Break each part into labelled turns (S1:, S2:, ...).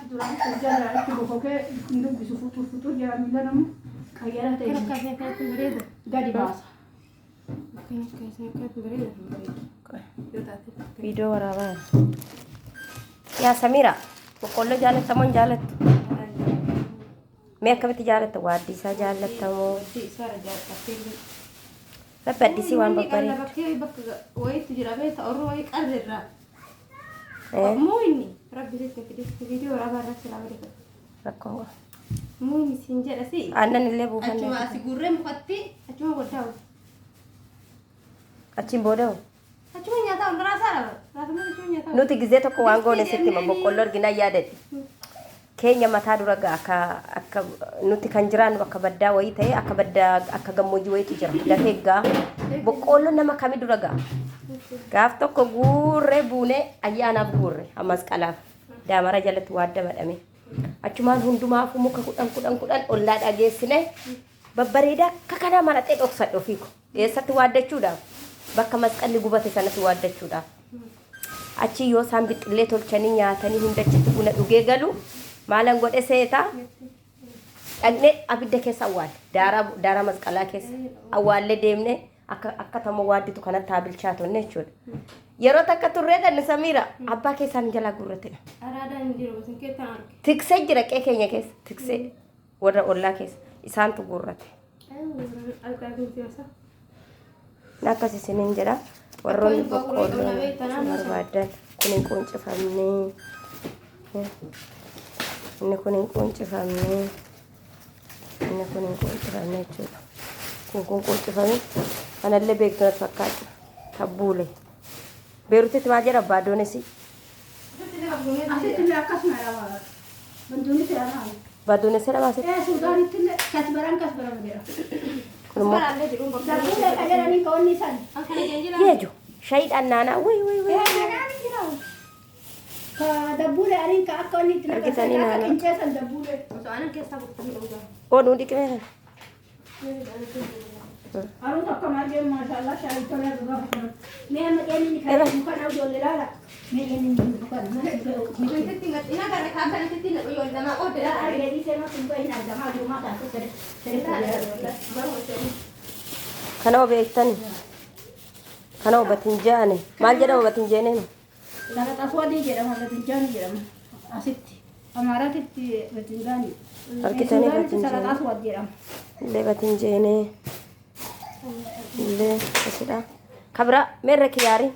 S1: durante il giorno tipo che indubbi su futuro di Milano kayyara ta yi gadi basa
S2: video waraabaa yaa Samira boqqolloo jaalattamoon jaalattu mee akkamitti jaalatta waa addiisaa jaalattamoo rabbi addisii waan babbareedu
S1: wayitti jira beeta orru wayi qarrirraa Muini, rabbi sitti video waraabaa irratti laabee
S2: rakkoo
S1: muini siin jedha si
S2: aannan illee buufanne
S1: achuma asi gurree mukatti achuma goddaa
S2: achiin booda'u
S1: achuma nyaataa ol raasaa laaba raasuma achuma nyaataa
S2: nuti gizee tokko waan goone sitti ma boqqolloo arginaa yaadatti keenya mataa dura akka nuti kan jiraannu akka baddaa wayii ta'e akka baddaa akka gammoojjii wayiitu jira dafee gaa boqqolloo nama kamii dura gaa gaaf tokko guurree buunee ayyaanaaf guurre ammas qalaaf daamara jalatti waadda badhame achumaan hundumaaf muka kudhan ollaa dhageessine babbareedaa akka kanaa maraxee dhoksadhe ofiiko eessatti waaddachuudhaaf bakka masqalli gubate sanatti waaddachuudhaaf achi yoo isaan bixxillee tolchanii nyaatanii hundachitti buna dhugee galu maalan godhe seetaa dhaqnee abidda keessa awwaalle daara masqalaa keessa awwaallee deemnee akka tamoo waadditu kanatti haa bilchaatonni jechuudha. Yeroo takka turree danni Samira abbaa keessaan jalaa gurratedha.
S1: Araadaan hin jiru gosin keessan arge.
S2: Tiksee jira qe'ee keenya keessa tiksee warra ollaa keessa isaantu gurrate. Nakkas isiniin jedha warroonni boqqolloo barbaadan kun hin quncifamnee inni kun hin quncifamnee inni kun hin quncifamnee jechuudha. Kun quncifamee anallee beektoota fakkaatu tabbuule beeruutti maa jedha baadoonesi
S1: asitti akkasuma dha bantuuni seeraa
S2: baadoonesi dha baase
S1: suudaanitti kasbaran jedha
S2: kun immoo
S1: darbuulee qajeelanii ka'onni isaan
S2: yeeju shayiidhaan naanaa
S1: dabbuulee ariin ka akka inni itti
S2: argitanii naanaa
S1: qinceessan dabbuulee osoo anan keessaa buqqanii dhugaa
S2: oonuu dhiqimee
S1: Harus aku marge masalah saya itu lah juga. Ni anak ini kalau bukan aku jual lala. Ni ini bukan. Itu tinggal ini kan kabar itu tinggal jual nama oh dah. Jadi saya nak tunggu ini ada nama rumah tak tu
S2: kanoo beektani kanoo batinjaane maal jedhama batinjeene
S1: laga taswadi jedhama batinjaani jedhama asitti amaaraatti batinjaani
S2: harkitanii
S1: batinjaani
S2: batinjeene
S1: taswadi jedhama
S2: illee batinjeene illee asidha kabira meerre kiyaari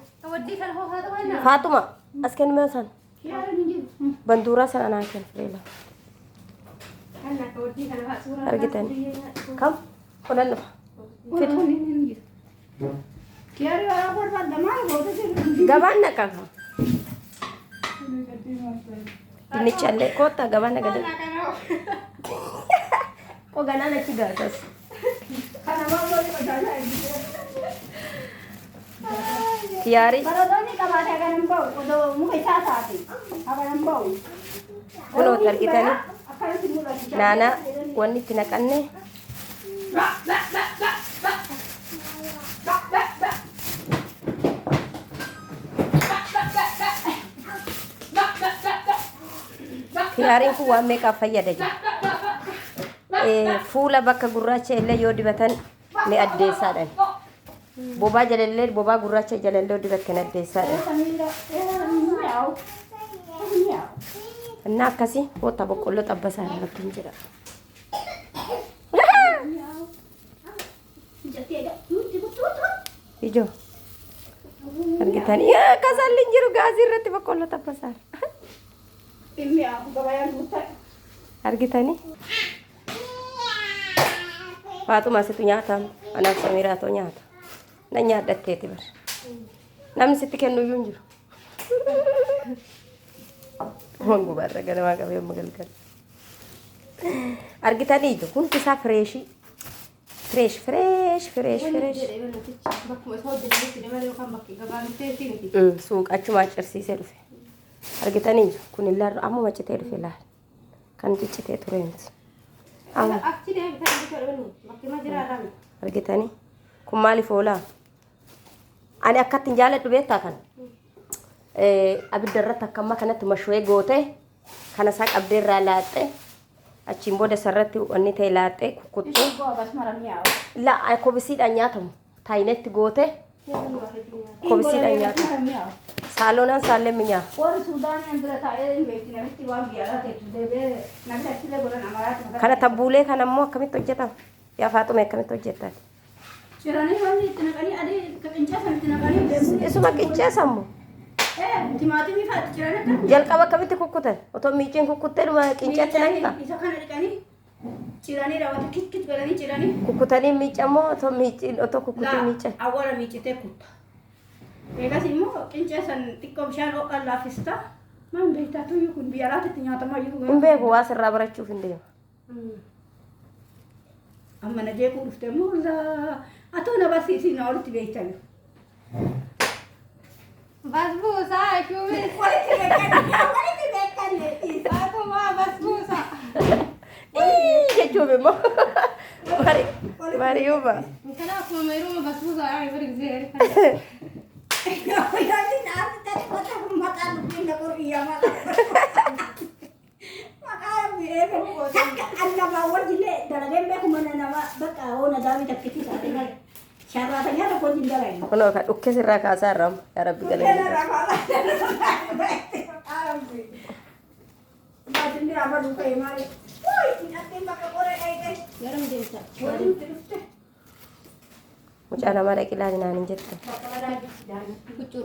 S2: faatuma as kennumee san banduuraa sana naa kenna fireela argitanii kam kunan dhufa gabaan naqafa dinnichallee koottaa gabaan naqade ko ganaan achi gaasas kiyaari kunoot argitanii naanaa wanni itti naqanne kiyaariin kun waan meeqaaf fayyada jira fuula bakka gurraacha illee yoo dibatan ni addeessaadhan bobaa jalallee bobaa gurraacha jalallee yoo dibatte addeessaadhan እና akkasi boota boqqolloo xabbasaa irratti hin jira ijoo argitanii akkasaallee hin jiru gaazii irratti boqqolloo xabbasaa argitanii Faatuma situ nyaata anaaf Samiraatoo nyaata na nyaadhatteeti bar namni sitti kennu iyyuu hin jiru Wangu barra ganamaa qabee amma galgala argitanii ijoo hundi isaa fireeshii fresh suuqa achumaa cirsiisee dhufe argitanii ijoo kun illee ammuma citee dhufe laal kan ciccitee ture miti argitanii kun maaliif oolaa ani akkatti hin jaaladhu beektaa kan abidda irratti akka amma kanatti mashwee goote kana isaa qabdee irraa laaxxe achiin booda sarratti wanni ta'e laaxxe kukkuttee la kobisiidhaan nyaatamu taayinetti goote kobisiidhaan nyaatamu saaloonaan saallee minyaa kana tabbuulee kan ammoo akkamitti hojjetama yaa faaxume akkamitti hojjettan isuma qinceessammoo jalqaba akkamitti kukkutan otoo miiciin kukkuttee dhuma qinceetti naqxa
S1: ciranii rawwata kit godhanii ciranii
S2: kukkutanii miicammoo otoo miiciin otoo kukkutii miican
S1: awwaala miicitee kutta eegas immoo qinceessan xiqqoo bishaan dhoqqan laaffista maan beektaa tuyyuu kun biyya laatitti nyaatamaa jiru
S2: hin beeku waa sirraa barachuuf hin deema
S1: amma na jeequu dhufte immoo atoo na barsiisii na olitti beektan
S3: Basbusa, shumis.
S1: walitti beektan
S3: Atuma basbusa.
S2: jechuun immoo mari'uuma
S3: Kana akkuma meeruma basbusa ay bari zeeri.
S2: kunoo ka dhukke sirraa kaasaa irraa yaa rabbi galee mucaa namaa dhaqilaa naan hin jette